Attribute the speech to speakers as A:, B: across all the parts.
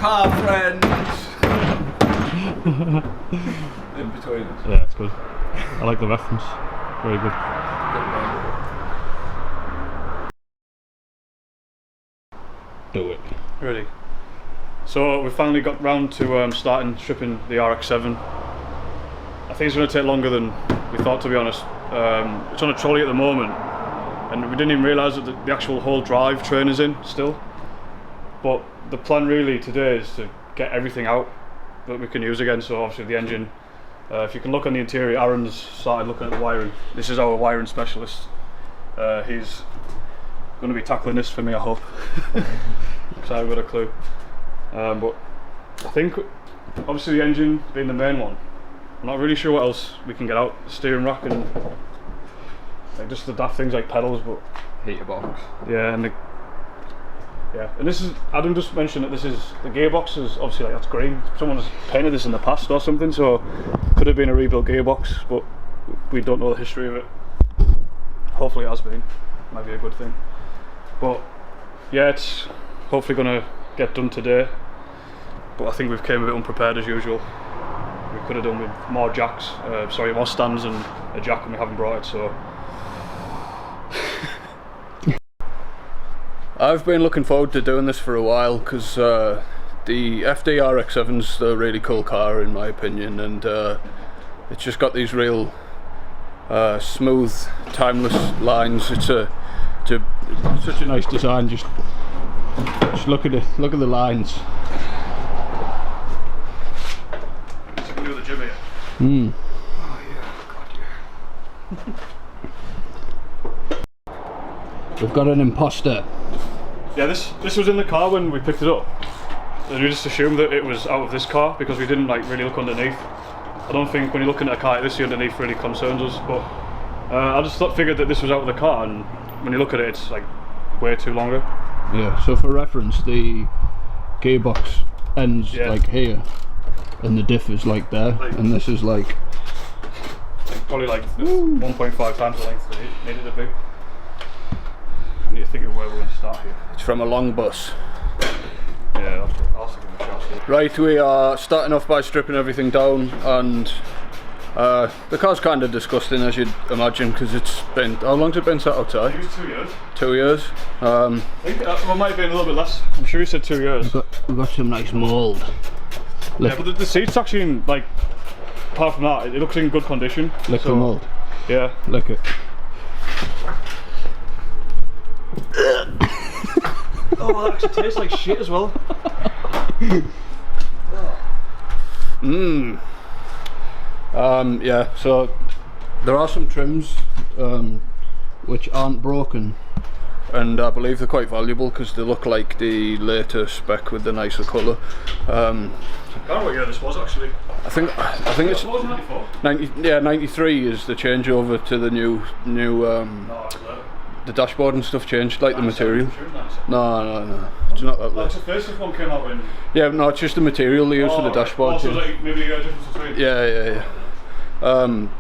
A: car friends. In between us.
B: Yeah, it's good. I like the reference. Very good. Do it. Ready. So we finally got round to starting stripping the RX7. I think it's going to take longer than we thought, to be honest. It's on a trolley at the moment, and we didn't even realise that the actual whole drive train is in still. But the plan really today is to get everything out that we can use again. So obviously the engine. If you can look on the interior, Aaron's started looking at the wiring. This is our wiring specialist. He's going to be tackling this for me, I hope. Because I haven't got a clue. But I think obviously the engine being the main one, I'm not really sure what else we can get out. The steering rack and like just the daft things like pedals, but
A: heater box.
B: Yeah, and and this is, Adam just mentioned that this is, the gearbox is obviously like, that's green. Someone's painted this in the past or something, so could have been a rebuilt gearbox, but we don't know the history of it. Hopefully it has been, might be a good thing. But yeah, it's hopefully gonna get done today, but I think we've came a bit unprepared as usual. We could have done with more jacks, more stands and a jack, and we haven't brought it, so. I've been looking forward to doing this for a while because the FD RX7's a really cool car in my opinion, and it's just got these real smooth, timeless lines. It's such a nice design. Just look at it. Look at the lines. So we can do the gym here.
A: Oh yeah, God yeah.
C: We've got an imposter.
B: Yeah, this was in the car when we picked it up, and we just assumed that it was out of this car because we didn't like really look underneath. I don't think when you're looking at a car like this, the underneath really concerns us, but I just figured that this was out of the car, and when you look at it, it's like way too longer.
C: Yeah, so for reference, the gearbox ends like here, and the diff is like there, and this is like
B: probably like 1.5 times the length that it needed to be. I need to think of where we're going to start here.
C: it's from a long bus.
B: Yeah, I'll also give it a shot.
C: Right, we are starting off by stripping everything down, and the car's kind of disgusting as you'd imagine, because it's been, how long's it been sat outside?
B: I think it's 2 years.
C: 2 years.
B: I think that might have been a little bit less. I'm sure you said 2 years.
C: We've got some nice mould.
B: Yeah, but the seat's actually in, like, apart from that, it looks in good condition.
C: Lick the mould.
B: Yeah.
C: Lick it.
B: Oh, that actually tastes like shit as well.
C: Yeah, so there are some trims which aren't broken, and I believe they're quite valuable because they look like the later spec with the nicer colour.
B: I don't know what year this was actually.
C: I think it's
B: 94.
C: 93 is the changeover to the new the dashboard and stuff changed, like the material. No, it's not that late.
B: The first one came out when.
C: Yeah, no, it's just the material they use for the dashboard.
B: Also, like maybe a difference between.
C: Yeah.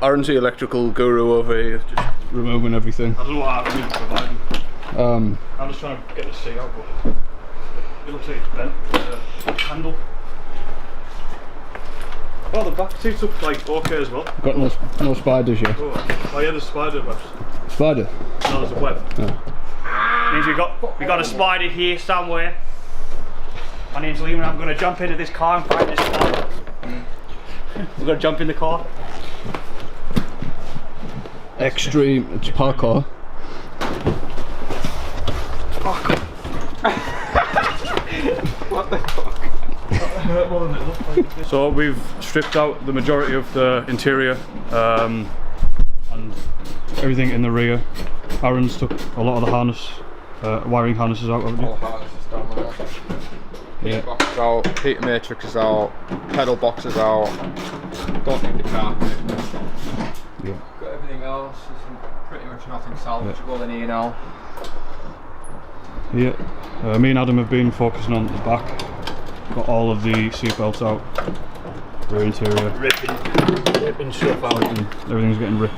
C: Aaron's the electrical guru over here, just removing everything.
B: I don't know what I'm providing. I'm just trying to get the seat out, but it looks like it's bent. Handle. Oh, the back seats look like okay as well.
C: Got no spiders yet.
B: Oh yeah, there's spider webs.
C: Spider?
B: No, there's a web.
C: Oh.
D: Means we got a spider here somewhere. My name's Liam and I'm going to jump into this car and find this spider. We're going to jump in the car.
C: Extreme, it's parkour.
A: What the fuck?
B: So we've stripped out the majority of the interior and everything in the rear. Aaron's took a lot of the harness, wiring harnesses out, haven't you?
A: All harnesses down there.
C: Yeah.
A: Heat box is out, heater matrix is out, pedal box is out. Don't need the carpet.
C: Yeah.
A: Got everything else, there's pretty much nothing salvageable in here now.
B: Yeah, me and Adam have been focusing on the back. Got all of the seat belts out, rear interior,
C: Ripping stuff out.
B: everything's getting ripped.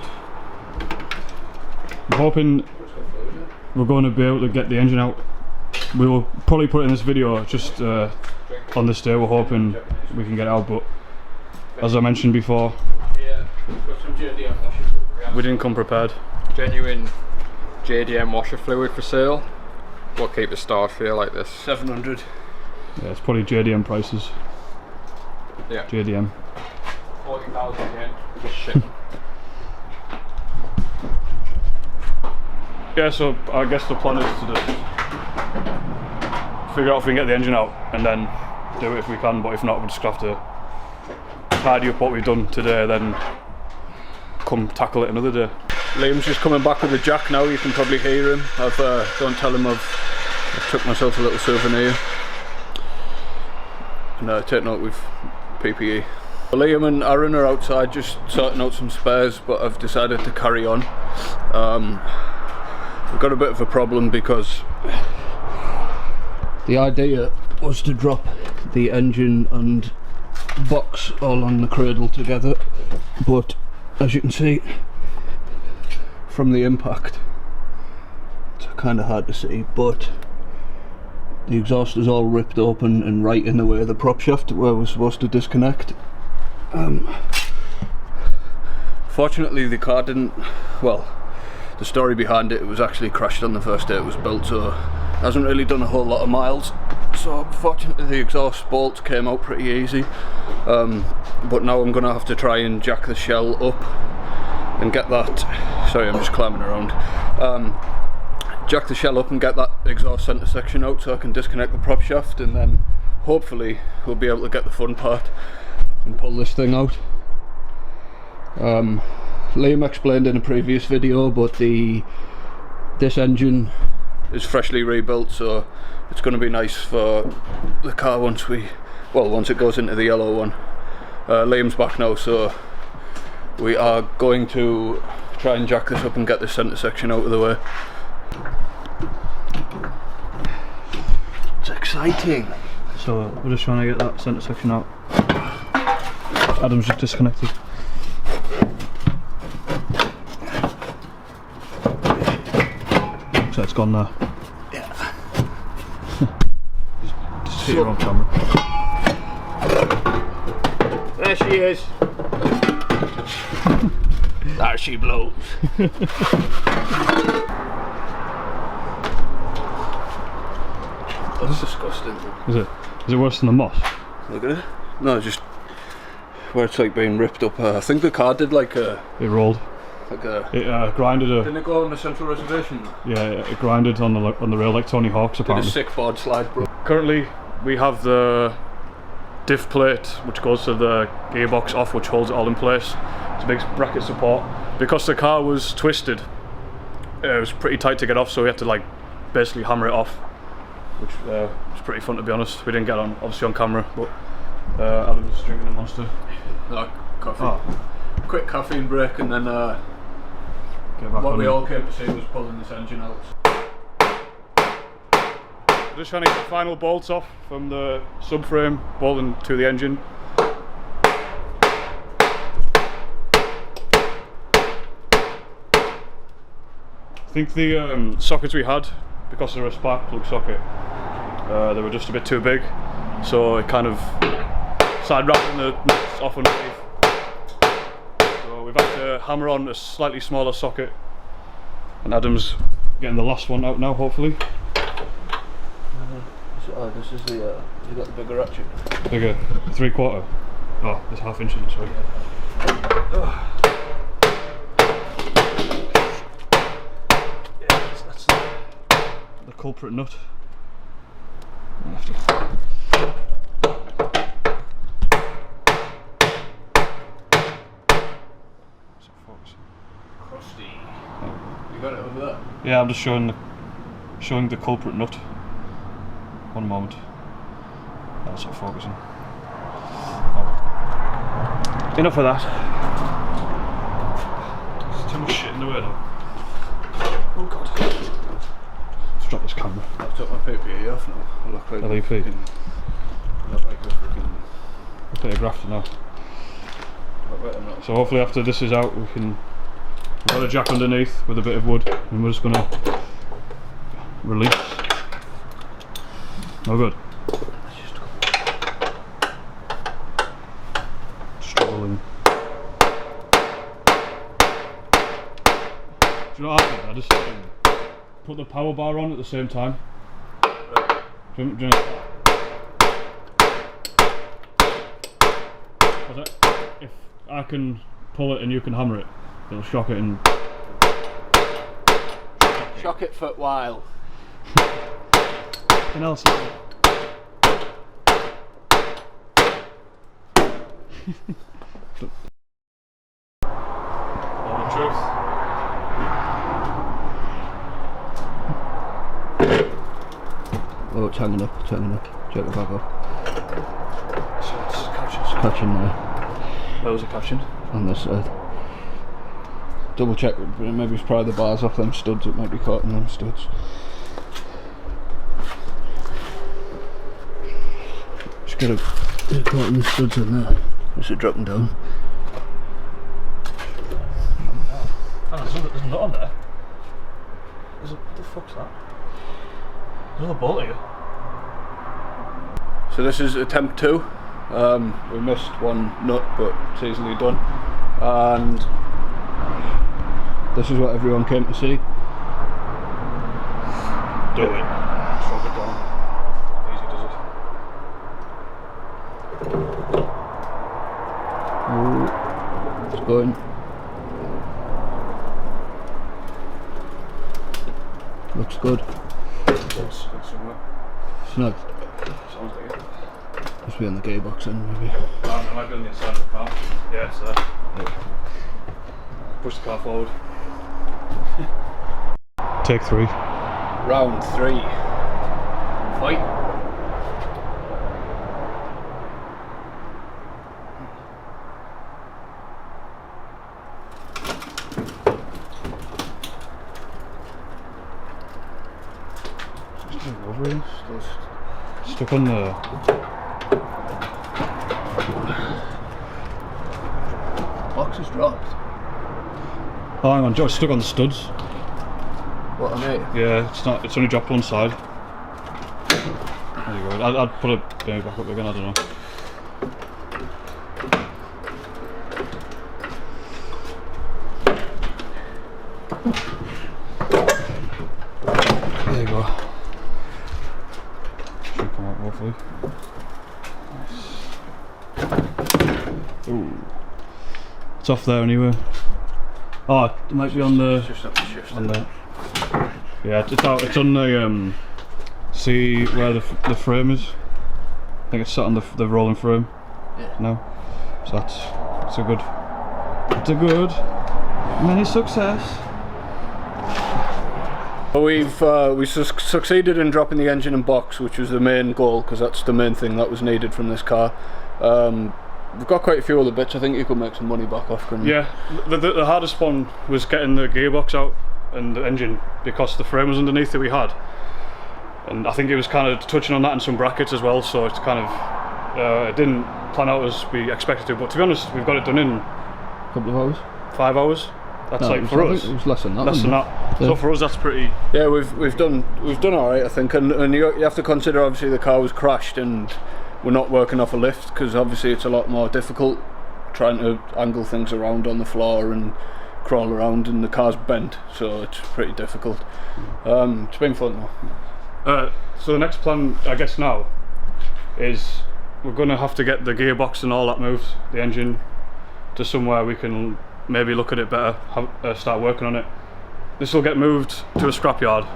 B: I'm hoping we're going to be able to get the engine out we will probably put in this video just on this day. We're hoping we can get out, but as I mentioned before, we didn't come prepared.
A: Genuine JDM washer fluid for sale. We'll keep a start for you like this.
C: 700.
B: Yeah, it's probably JDM prices.
A: Yeah.
B: JDM.
A: 40,000 yen. Just shit.
B: Yeah, so I guess the plan is to just figure out if we can get the engine out and then do it if we can, but if not, we'll just have to tidy up what we've done today, then come tackle it another day.
C: Liam's just coming back with the jack now, you can probably hear him. Don't tell him I've took myself a little souvenir. And taken out with PPE. Liam and Aaron are outside just sorting out some spares, but I've decided to carry on. We've got a bit of a problem because the idea was to drop the engine and box all on the cradle together, but as you can see from the impact, it's kind of hard to see, but the exhaust is all ripped open and right in the way of the prop shaft where we're supposed to disconnect. Fortunately the car didn't, well, the story behind it, it was actually crashed on the first day it was built, so it hasn't really done a whole lot of miles. So fortunately the exhaust bolts came out pretty easy, but now I'm going to have to try and jack the shell up and get that, sorry I'm just climbing around, jack the shell up and get that exhaust centre section out so I can disconnect the prop shaft, and then hopefully we'll be able to get the fun part and pull this thing out. Liam explained in a previous video, but this engine is freshly rebuilt, so it's going to be nice for the car once it goes into the yellow one. Liam's back now, so we are going to try and jack this up and get this centre section out of the way. It's exciting.
B: So we're just trying to get that centre section out. Adam's just disconnected. So it's gone now.
C: Yeah.
B: just see her on camera.
C: There she is. There she blows. That's disgusting.
B: Is it? Is it worse than the moss?
C: Look at it. No, just where it's like being ripped up. I think the car did like a...
B: It rolled.
C: Like a...
B: It grinded a...
C: Didn't it go on the central reservation?
B: Yeah, it grinded on the rail like Tony Hawk's apparently.
C: Did a sick board slide, bro.
B: Currently we have the diff plate which goes to the gearbox off, which holds it all in place. It's a big bracket support. Because the car was twisted, it was pretty tight to get off, so we had to like basically hammer it off, which was pretty fun to be honest. We didn't get on obviously on camera, but Adam was drinking a Monster.
C: Coffee.
B: Oh.
C: Quick caffeine break, and then
B: Get back
C: what
B: on
C: we
B: it.
C: all came to see was pulling this engine out.
B: Just trying to get the final bolts off from the subframe, bolting to the engine. I think the sockets we had, because they're a spark plug socket, they were just a bit too big, so it kind of started wrapping the nuts off underneath. So we've had to hammer on a slightly smaller socket, and Adam's getting the last one out now, hopefully.
C: This is the, you got the bigger ratchet.
B: Bigger, 3/4. Oh, there's ½ inch in it, sorry.
C: That's
B: The culprit nut. Left it.
C: crusty. You got it over there?
B: Yeah, I'm just showing the culprit nut. One moment. That's not focusing. Oh. Enough of that. There's too much shit in the way now. Oh god. Let's drop this camera.
C: I've took my PPE off now. I look like
B: LEP.
C: I look like a freaking...
B: A bit of grafting now. So hopefully after this is out we've got a jack underneath with a bit of wood, and we're just going to release. No good. Struggling. Do you know what I did? I just put the power bar on at the same time. Do you know that? If I can pull it and you can hammer it, it'll shock it and...
C: Shock it for a while.
B: Anything else? The truth.
C: Oh, it's hanging up, it's hanging up. Check it back up.
B: So it's catching.
C: It's catching there.
B: Where was it catching?
C: On this side. Double check, maybe it's probably the bars off them studs, it might be caught in them studs. Just get it caught in the studs in there. Is it dropping down?
B: Oh, there's a nut on there. What the fuck's that? There's another bolt here.
C: So this is attempt 2. We missed one nut, but it's easily done. And this is what everyone came to see.
B: Do it. Shrug it down. Easy does it.
C: Oh, it's going. Looks good.
B: It's somewhere.
C: Snug.
B: Sounds like it.
C: Must be on the gearbox then, maybe.
B: It might be on the inside of the car. Yeah, it's there. Push the car forward. Take 3.
C: Round 3. Fight.
B: Over here. Stuck on the...
C: Box is dropped.
B: Oh, hang on, Joe, it's stuck on the studs.
C: What on it?
B: Yeah, it's not. It's only dropped one side. There you go. I'd put it maybe back up again. I don't know. There you go. Should come out hopefully. Nice. Ooh. It's off there anyway. Oh, it might be on the.
C: Just have to shift
B: on the. Yeah, it's out. It's on the. See where the frame is. I think it's sat on the rolling frame.
C: Yeah.
B: No. So it's a good. It's a good. Many success.
C: We succeeded in dropping the engine and box, which was the main goal, because that's the main thing that was needed from this car. We've got quite a few other bits. I think you could make some money back off, couldn't you?
B: Yeah, the hardest one was getting the gearbox out and the engine, because the frame was underneath that we had, and I think it was kind of touching on that and some brackets as well, so it's kind of it didn't plan out as we expected to, but to be honest we've got it done in
C: A couple of hours?
B: 5 hours. That's
C: No,
B: like for
C: I
B: us
C: think it was less than that.
B: less than that.
C: Yeah.
B: So for us that's pretty.
C: Yeah, we've done alright, I think, and you have to consider obviously the car was crashed and we're not working off a lift, because obviously it's a lot more difficult trying to angle things around on the floor and crawl around, and the car's bent, so it's pretty difficult. It's been fun though.
B: So the next plan, I guess now, is we're going to have to get the gearbox and all that moved, the engine, to somewhere we can maybe look at it better, start working on it. This will get moved to a scrapyard,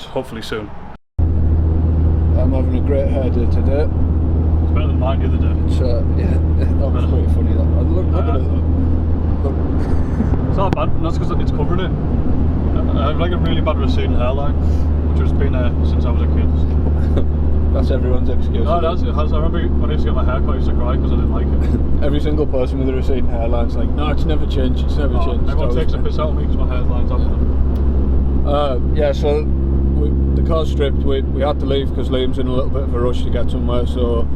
B: hopefully soon.
C: I'm having a great hair day today.
B: It's better than mine the other day.
C: It's yeah, that was pretty funny. Look at it. Look.
B: It's not bad, and that's because it's covering it. I have like a really bad receding hairline, which has been there since I was a kid.
C: That's everyone's excuse.
B: No, it has. I remember when I used to get my hair cut, I used to cry because I didn't like it.
C: Every single person with a receding hairline's like, no, it's never changed. It's never changed.
B: Everyone takes a piss out of me because my hairline's up.
C: Yeah, so the car's stripped. We had to leave because Liam's in a little bit of a rush to get somewhere. So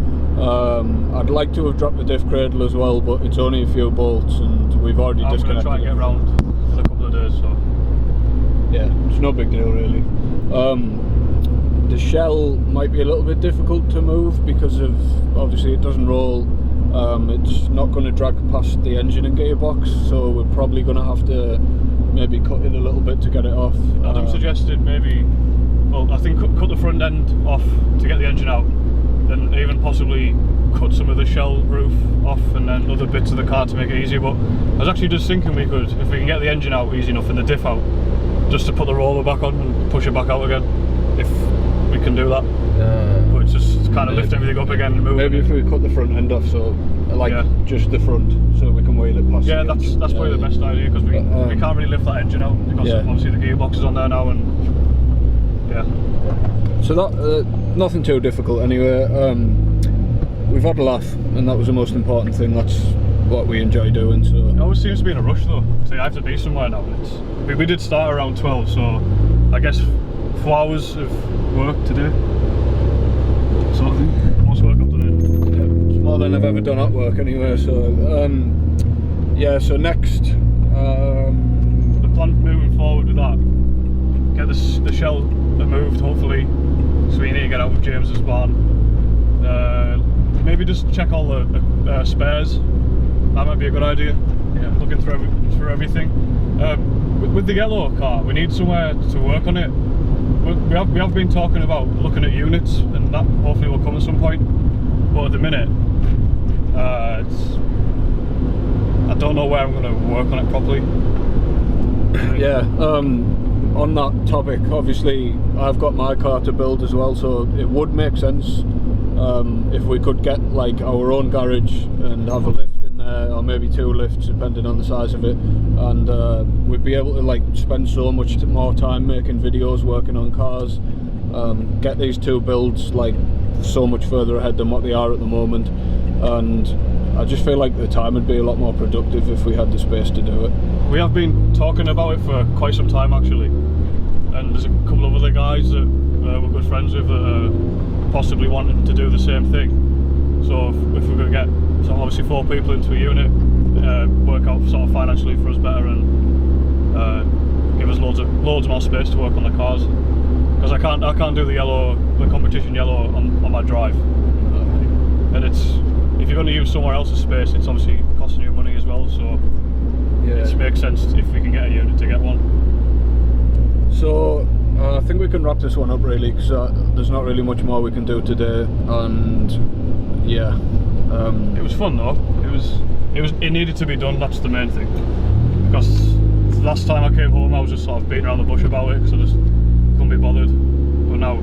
C: I'd like to have dropped the diff cradle as well, but it's only a few bolts, and we've already disconnected.
B: I'm going to try and get round in a couple of days. So
C: yeah, it's no big deal really. the shell might be a little bit difficult to move because of, obviously it doesn't roll. It's not going to drag past the engine and gearbox, so we're probably going to have to maybe cut it a little bit to get it off.
B: Adam suggested maybe, well, I think cut the front end off to get the engine out, then even possibly cut some of the shell roof off and then other bits of the car to make it easier. But I was actually just thinking we could, if we can get the engine out easy enough and the diff out, just to put the roller back on and push it back out again, if we can do that. But it's just kind of lift everything up again and move.
C: Maybe if we cut the front end off, so like just the front, so we can wheel it past.
B: Yeah, that's probably the best idea, because we can't really lift that engine out because obviously the gearbox is on there now, and
C: so that nothing too difficult anyway. We've had a laugh, and that was the most important thing. That's what we enjoy doing. So
B: it always seems to be in a rush though. See, I have to be somewhere now. We did start around 12, so I guess 4 hours of work to do. Sort of thing. Most work I've done it.
C: It's more than I've ever done at work anyway. So yeah. So next,
B: the plan moving forward with that, get the shell moved hopefully. So we need to get out of James's barn. Maybe just check all the spares. That might be a good idea. Yeah, looking through everything. With the yellow car, we need somewhere to work on it. We have been talking about looking at units, and that hopefully will come at some point. But at the minute, I don't know where I'm going to work on it properly.
C: Yeah. On that topic, obviously I've got my car to build as well, so it would make sense if we could get like our own garage and have a lift in there, or maybe 2 lifts depending on the size of it, and we'd be able to like spend so much more time making videos, working on cars, get these 2 builds like so much further ahead than what they are at the moment, and I just feel like the time would be a lot more productive if we had the space to do it.
B: We have been talking about it for quite some time actually, and there's a couple of other guys that we're good friends with that are possibly wanting to do the same thing. So if we could get obviously 4 people into a unit, work out sort of financially for us better, and give us loads more space to work on the cars, because I can't do the competition yellow on my drive, and it's, if you're going to use somewhere else's space, it's obviously costing you money as well, so it makes sense if we can get a unit to get one.
C: So I think we can wrap this one up really, because there's not really much more we can do today, and yeah.
B: It was fun though. It needed to be done. That's the main thing. Because last time I came home, I was just sort of beating around the bush about it because I just couldn't be bothered. But now,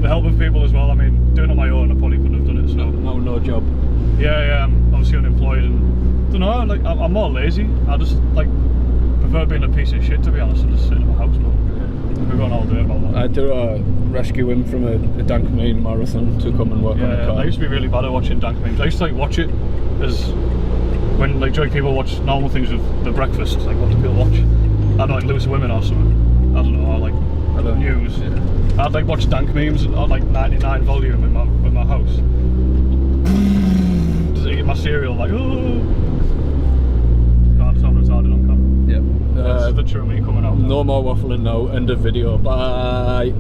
B: the help of people as well. I mean, doing it on my own, I probably couldn't have done it. So
C: no job.
B: Yeah. I'm obviously unemployed, and I don't know. Like I'm more lazy. I just like prefer being a piece of shit, to be honest, and just sitting in my house. But we're going all day about that.
C: I had to rescue him from a dank meme marathon to come and work on the car.
B: I used to be really bad at watching dank memes. I used to like watch it as when like people watch normal things with the breakfast. Like what do people watch? I don't know, like Loose Women or something. I don't know, or like news. Yeah. I'd like watch dank memes at like 99 volume in my house. Just eat my cereal like oh. God, I'm retarded on camera.
C: Yep.
B: That's the true me coming out.
C: No more waffling now. End of video. Bye.